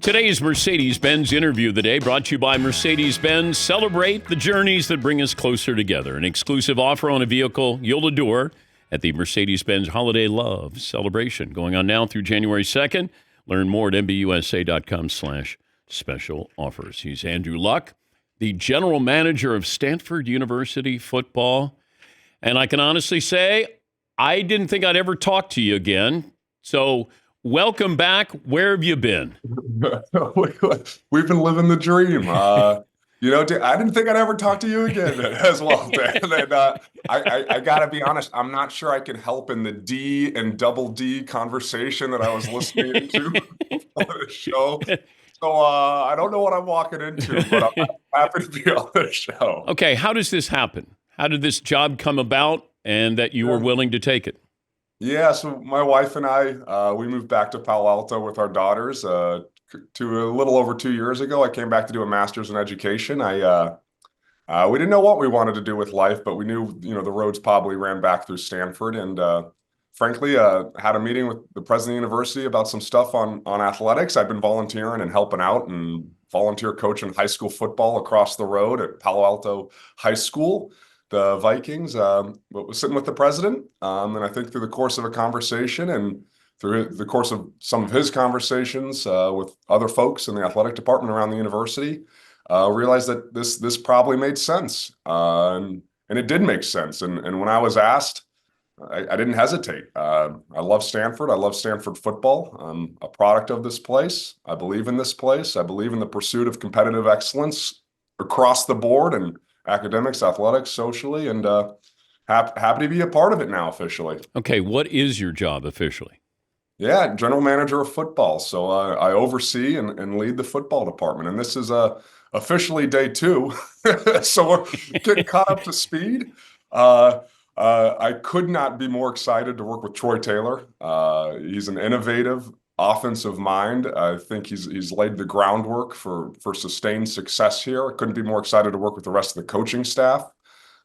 Today's Mercedes-Benz interview of the day brought to you by Mercedes-Benz. Celebrate the journeys that bring us closer together. An exclusive offer on a vehicle you'll adore at the Mercedes-Benz Holiday Love Celebration going on now through January 2nd. Learn more at mbusa.com/special offers. He's Andrew Luck, the general manager of Stanford University football. And I can honestly say, I didn't think I'd ever talk to you again. So welcome back. Where have you been? We've been living the dream. I didn't think I'd ever talk to you again as well, Dan. And, I got to be honest, I'm not sure I can help in the D and double D conversation that I was listening to on the show. So I don't know what I'm walking into, but I'm happy to be on the show. Okay, how does this happen? How did this job come about and that you were willing to take it? Yeah, so my wife and I, we moved back to Palo Alto with our daughters to a little over 2 years ago. I came back to do a master's in education. We didn't know what we wanted to do with life, but we knew, the roads probably ran back through Stanford. And frankly, had a meeting with the president of the university about some stuff on athletics. I've been volunteering and helping out and volunteer coaching high school football across the road at Palo Alto High School. The Vikings, but was sitting with the president, and I think through the course of a conversation and through the course of some of his conversations with other folks in the athletic department around the university, realized that this probably made sense, and it did make sense. And when I was asked, I didn't hesitate. I love Stanford. I love Stanford football. I'm a product of this place. I believe in this place. I believe in the pursuit of competitive excellence across the board and academics, athletics, socially, and happy to be a part of it now officially. Okay, what is your job officially? Yeah, general manager of football. So I oversee and lead the football department, and this is officially day 2. So we're getting caught up to speed. I could not be more excited to work with Troy Taylor. He's an innovative offensive mind. I think he's laid the groundwork for sustained success here. I couldn't be more excited to work with the rest of the coaching staff,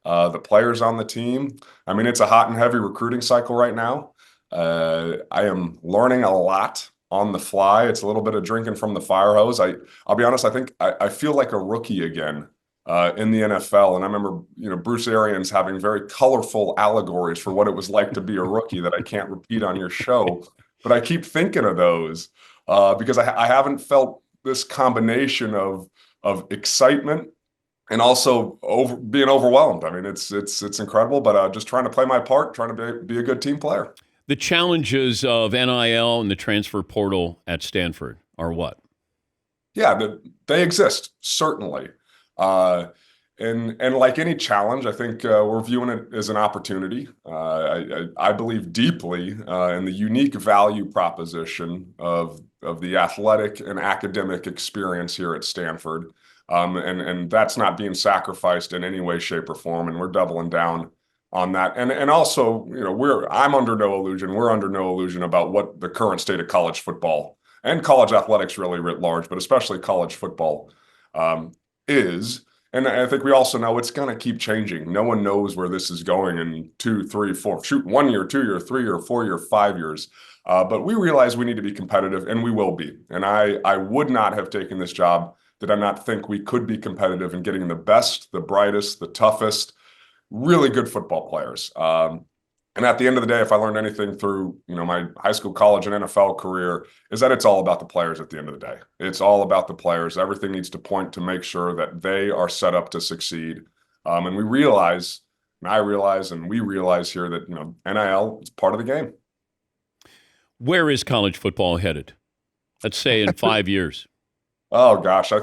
the players on the team. I mean, it's a hot and heavy recruiting cycle right now. I am learning a lot on the fly. It's a little bit of drinking from the fire hose. I'll be honest, I think I feel like a rookie again in the NFL. And I remember, Bruce Arians having very colorful allegories for what it was like to be a rookie that I can't repeat on your show. But I keep thinking of those because I haven't felt this combination of excitement and also being overwhelmed. I mean, it's incredible, but just trying to play my part, trying to be a good team player. The challenges of NIL and the transfer portal at Stanford are what? Yeah, they exist, certainly. And like any challenge, I think we're viewing it as an opportunity. I believe deeply in the unique value proposition of the athletic and academic experience here at Stanford, and that's not being sacrificed in any way, shape, or form. And we're doubling down on that. And also, I'm under no illusion. We're under no illusion about what the current state of college football and college athletics really writ large, but especially college football is. And I think we also know it's going to keep changing. No one knows where this is going in 2, 3, 4, 1 year, 2 year, 3 year, 4 year, 5 years. But we realize we need to be competitive, and we will be. And I would not have taken this job did I not think we could be competitive in getting the best, the brightest, the toughest, really good football players. And at the end of the day, if I learned anything through, my high school, college, and NFL career, is that it's all about the players at the end of the day. It's all about the players. Everything needs to point to make sure that they are set up to succeed. And I realize, and we realize here that, NIL is part of the game. Where is college football headed? Let's say in 5 years. Oh, gosh, I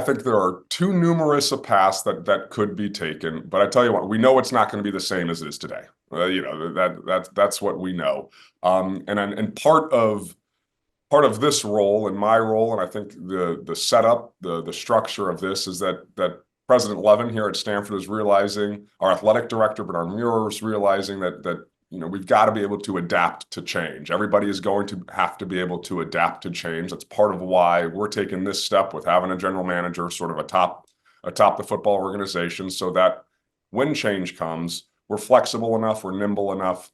think there are too numerous a paths that could be taken, but I tell you what, we know it's not going to be the same as it is today. That's what we know. And part of this role and my role, and I think the setup, the structure of this is that President Levin here at Stanford is realizing, our athletic director Bernard Muir is realizing that we've got to be able to adapt to change. Everybody is going to have to be able to adapt to change. That's part of why we're taking this step with having a general manager sort of atop the football organization, so that when change comes, we're flexible enough, we're nimble enough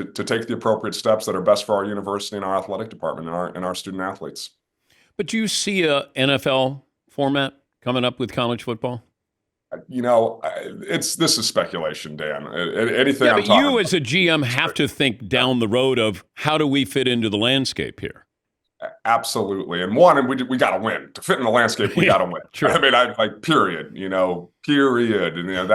to take the appropriate steps that are best for our university and our athletic department and our student athletes. But do you see a NFL format coming up with college football? This is speculation, Dan. Anything Yeah, I'm but talking you about. as a GM have to think down the road of how do we fit into the landscape here? Absolutely. And we got to win. To fit in the landscape, we got to win. True. I mean, period, period. And,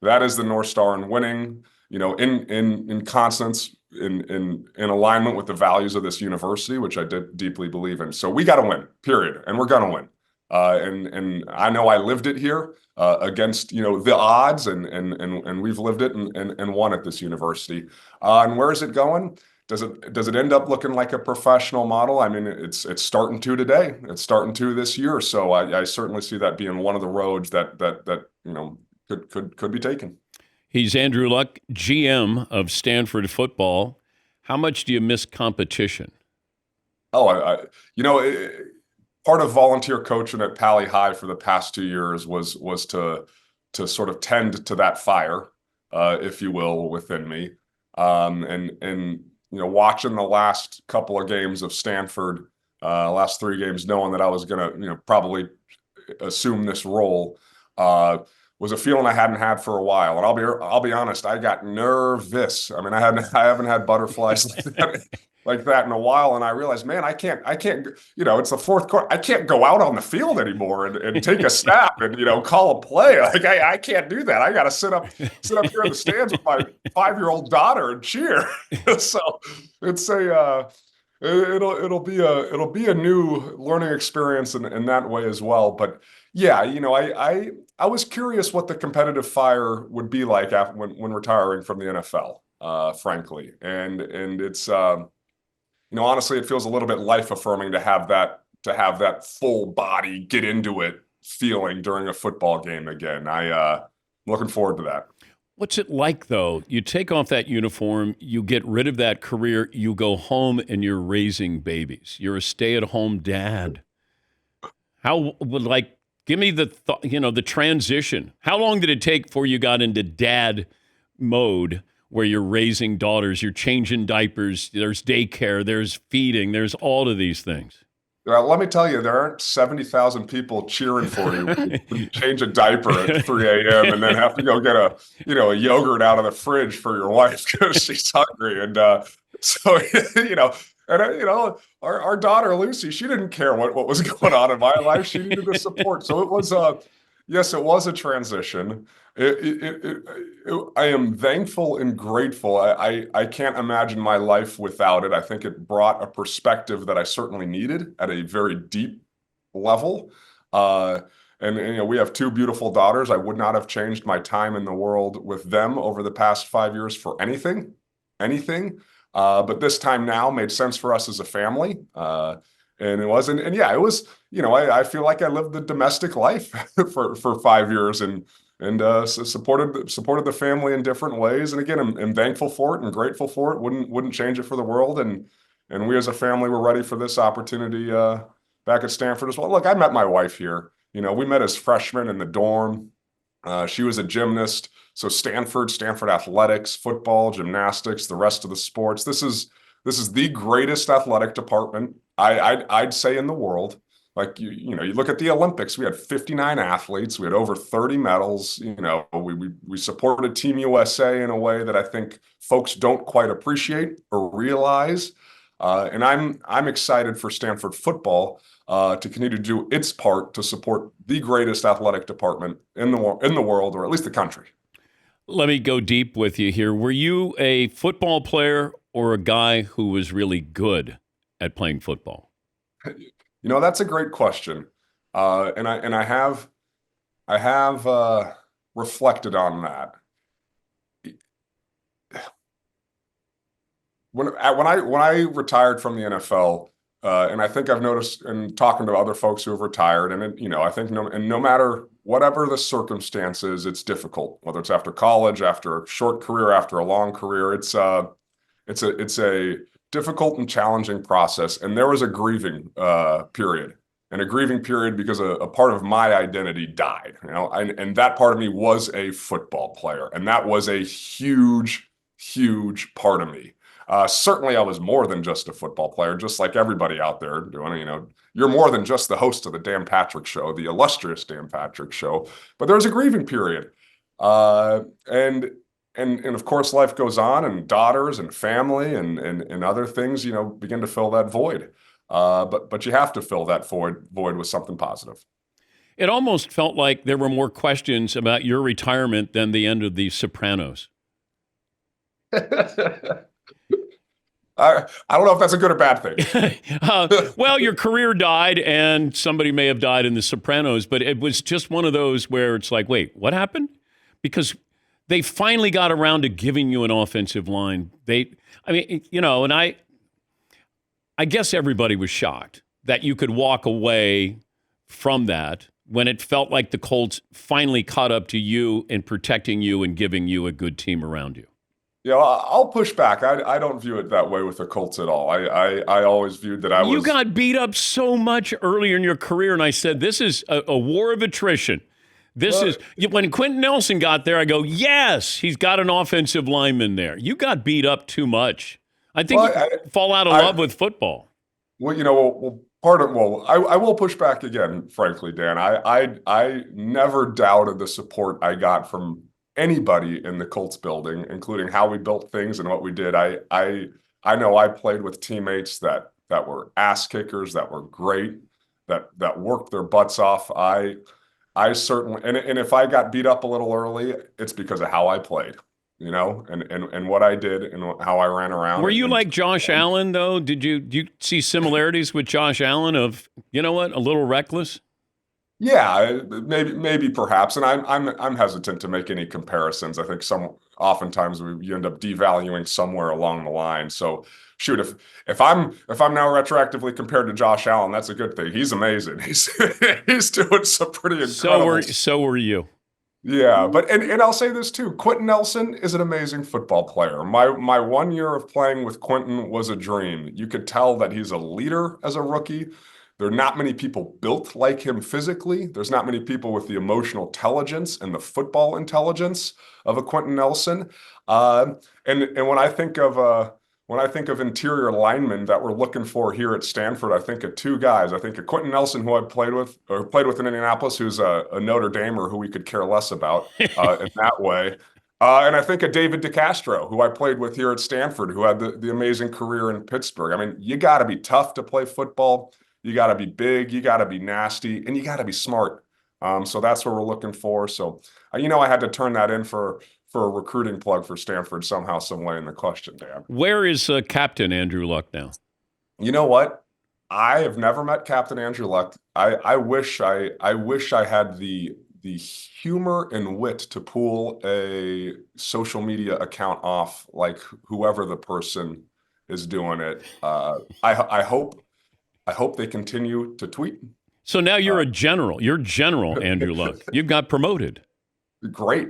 that is the North Star in winning, in consonance, in alignment with the values of this university, which I deeply believe in. So we got to win, period. And we're going to win. And I know I lived it here against, the odds and we've lived it and won at this university. And where is it going? Does it end up looking like a professional model? I mean, it's starting to today. It's starting to this year. So I certainly see that being one of the roads that could be taken. He's Andrew Luck, GM of Stanford football. How much do you miss competition? Oh, part of volunteer coaching at Pally High for the past 2 years was to sort of tend to that fire, if you will, within me, and watching the last couple of games of Stanford, last 3 games, knowing that I was going to, probably assume this role, was a feeling I hadn't had for a while. And I'll be honest, I got nervous. I mean, I haven't had butterflies like that in a while. And I realized, man, I can't, it's the fourth quarter. I can't go out on the field anymore and take a snap and, call a play. Like I can't do that. I got to sit up here in the stands with my 5-year-old daughter and cheer. So it's it'll be a new learning experience in that way as well. But yeah, I was curious what the competitive fire would be like when retiring from the NFL, frankly. And it's honestly, it feels a little bit life affirming to have that full body get into it feeling during a football game again. I'm looking forward to that. What's it like, though? You take off that uniform, you get rid of that career, you go home and you're raising babies. You're a stay-at-home dad. Give me the transition. How long did it take before you got into dad mode where you're raising daughters, you're changing diapers, there's daycare, there's feeding, there's all of these things? Let me tell you, there aren't 70,000 people cheering for you when you change a diaper at 3 a.m. and then have to go get a yogurt out of the fridge for your wife because she's hungry. And our daughter Lucy, she didn't care what was going on in my life. She needed the support. So it was it was a transition. I am thankful and grateful. I can't imagine my life without it. I think it brought a perspective that I certainly needed at a very deep level. And we have 2 beautiful daughters. I would not have changed my time in the world with them over the past 5 years for anything. But this time now made sense for us as a family. And it wasn't, and yeah, it was, I feel like I lived the domestic life for 5 years and supported the family in different ways. And again, I'm thankful for it and grateful for it. Wouldn't change it for the world. And we as a family were ready for this opportunity back at Stanford as well. Look, I met my wife here. We met as freshmen in the dorm. She was a gymnast. So Stanford athletics, football, gymnastics, the rest of the sports. This is the greatest athletic department I'd say in the world. Like you look at the Olympics, we had 59 athletes, we had over 30 medals. We supported Team USA in a way that I think folks don't quite appreciate or realize. And I'm excited for Stanford football to continue to do its part to support the greatest athletic department in the world, or at least the country. Let me go deep with you here. Were you a football player or a guy who was really good at playing football? That's a great question. And I have reflected on that. When I retired from the NFL, and I think I've noticed in talking to other folks who have retired, and I think no matter whatever the circumstances, it's difficult. Whether it's after college, after a short career, after a long career, it's a difficult and challenging process. And there was a grieving period, because a part of my identity died. And that part of me was a football player, and that was a huge huge part of me. Certainly, I was more than just a football player, just like everybody out there doing it. You're more than just the host of the Dan Patrick Show, the illustrious Dan Patrick Show. But there's a grieving period, and of course, life goes on, and daughters and family and other things, begin to fill that void. But you have to fill that void with something positive. It almost felt like there were more questions about your retirement than the end of The Sopranos. I don't know if that's a good or bad thing. Well, your career died, and somebody may have died in The Sopranos, but it was just one of those where it's like, wait, what happened? Because they finally got around to giving you an offensive line. And I guess everybody was shocked that you could walk away from that when it felt like the Colts finally caught up to you in protecting you and giving you a good team around you. Yeah, I'll push back. I don't view it that way with the Colts at all. I always viewed that You got beat up so much earlier in your career, and I said, this is a war of attrition. When Quentin Nelson got there, I go, yes, he's got an offensive lineman there. You got beat up too much. I think you fall out of love with football. Well, I will push back again, frankly, Dan. I never doubted the support I got from anybody in the Colts building, including how we built things and what we did. I know I played with teammates that were ass kickers, that were great, that worked their butts off. I certainly, and if I got beat up a little early, it's because of how I played, and what I did and how I ran around. Were you like Josh Allen, though? Do you see similarities with Josh Allen of, a little reckless? Yeah, maybe perhaps, and I'm hesitant to make any comparisons. I think oftentimes you end up devaluing somewhere along the line. So shoot, if I'm now retroactively compared to Josh Allen, that's a good thing. He's amazing. He's doing some pretty incredible. So were you. Yeah, but and I'll say this too. Quentin Nelson is an amazing football player. My 1 year of playing with Quentin was a dream. You could tell that he's a leader as a rookie. There are not many people built like him physically. There's not many people with the emotional intelligence and the football intelligence of a Quentin Nelson. And when I think of interior linemen that we're looking for here at Stanford, I think of two guys. I think of Quentin Nelson, who I played with in Indianapolis, who's a Notre Damer who we could care less about in that way. And I think of David DeCastro, who I played with here at Stanford, who had the amazing career in Pittsburgh. I mean, you got to be tough to play football. You got to be big, you got to be nasty, and you got to be smart. So that's what we're looking for. So, I had to turn that in for a recruiting plug for Stanford somehow, some way in the question, Dan. Where is Captain Andrew Luck now? You know what? I have never met Captain Andrew Luck. I wish I had the humor and wit to pull a social media account off like whoever the person is doing it. I hope they continue to tweet. So now you're a general. You're General Andrew Luck. You got promoted. Great.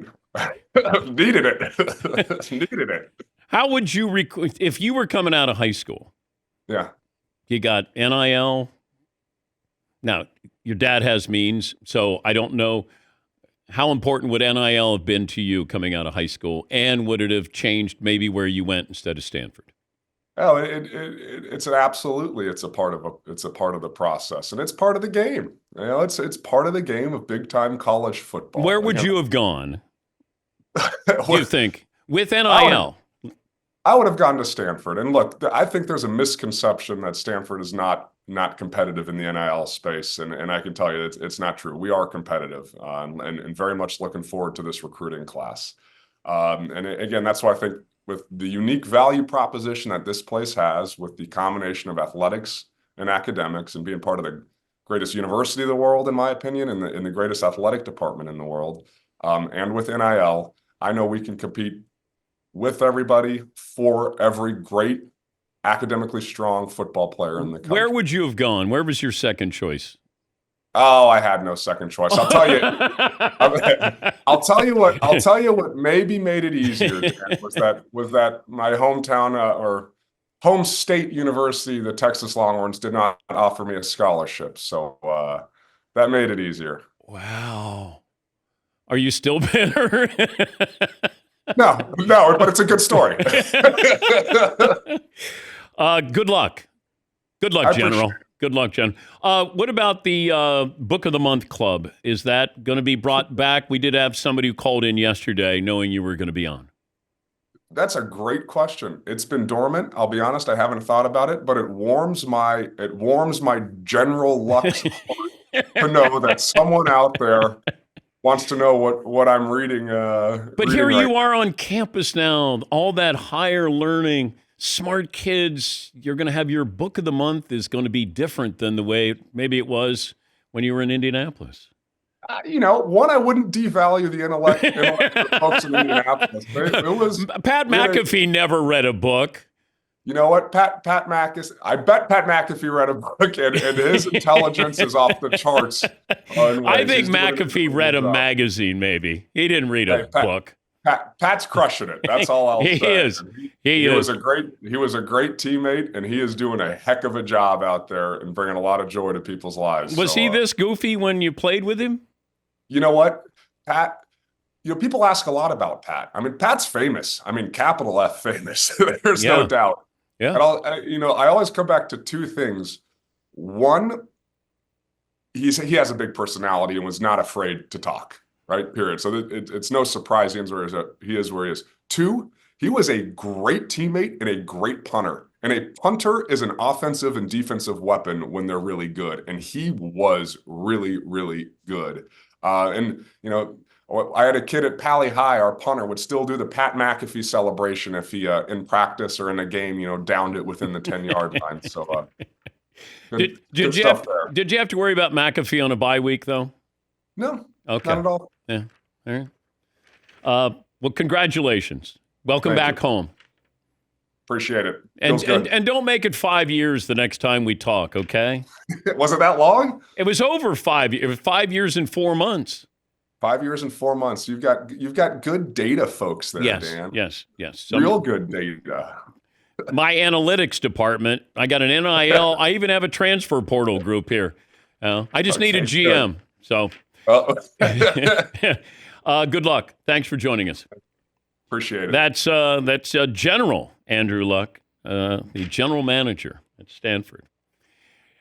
Needed it. Needed it. How would you if you were coming out of high school? Yeah. You got NIL. Now, your dad has means, so I don't know how important would NIL have been to you coming out of high school, and would it have changed maybe where you went instead of Stanford? Oh, it's a part of the process, and it's part of the game. It's part of the game of big time college football. Where would you have gone? Do you think with NIL? I would have gone to Stanford. And look, I think there's a misconception that Stanford is not competitive in the NIL space, and I can tell you it's not true. We are competitive, and very much looking forward to this recruiting class. And again, that's why I think, with the unique value proposition that this place has, with the combination of athletics and academics, and being part of the greatest university of the world, in my opinion, and in the greatest athletic department in the world, and with NIL, I know we can compete with everybody for every great, academically strong football player in the country. Where would you have gone? Where was your second choice? Oh, I had no second choice. I'll tell you. I'll tell you what maybe made it easier, Dan, was that my hometown or home state university, the Texas Longhorns, did not offer me a scholarship, so that made it easier. Wow. Are you still bitter? No, but it's a good story. Good luck. Good luck, General. Good luck, Jen. What about the Book of the Month Club? Is that going to be brought back? We did have somebody who called in yesterday knowing you were going to be on. That's a great question. It's been dormant. I'll be honest, I haven't thought about it, but it warms my General Lux heart to know that someone out there wants to know what I'm reading. But here you are on campus now, all that higher learning, smart kids. You're going to have your book of the month is going to be different than the way maybe it was when you were in Indianapolis. One, I wouldn't devalue the intellect folks in Indianapolis. It was Pat McAfee never read a book. You know what, Pat McAfee? I bet Pat McAfee read a book, and his intelligence is off the charts. I think McAfee read a magazine. Maybe he didn't read a book. Pat's crushing it. That's all I'll say. He is. He is. He was a great teammate, and he is doing a heck of a job out there and bringing a lot of joy to people's lives. Was he this goofy when you played with him? You know what, Pat? People ask a lot about Pat. I mean, Pat's famous. I mean, capital F famous. There's no doubt. Yeah. And I always come back to two things. One, he has a big personality and was not afraid to talk. Right. Period. So it's no surprise he is where he is. Two, he was a great teammate and a great punter. And a punter is an offensive and defensive weapon when they're really good. And he was really, really good. I had a kid at Pally High, our punter, would still do the Pat McAfee celebration if he, in practice or in a game, downed it within the 10-yard line. So did you have to worry about McAfee on a bye week, though? No, okay. Not at all. Yeah. All right. Well, congratulations. Welcome back home. Appreciate it. And don't make it 5 years the next time we talk, okay? Was it that long? It was over 5 years. 5 years and 4 months. 5 years and 4 months. You've got good data, folks. There, Dan. Yes. Real good data. My analytics department. I got an NIL. I even have a transfer portal group here. I just need a GM. Good. So, good luck. Thanks for joining us. Appreciate it. That's General Andrew Luck, the general manager at Stanford.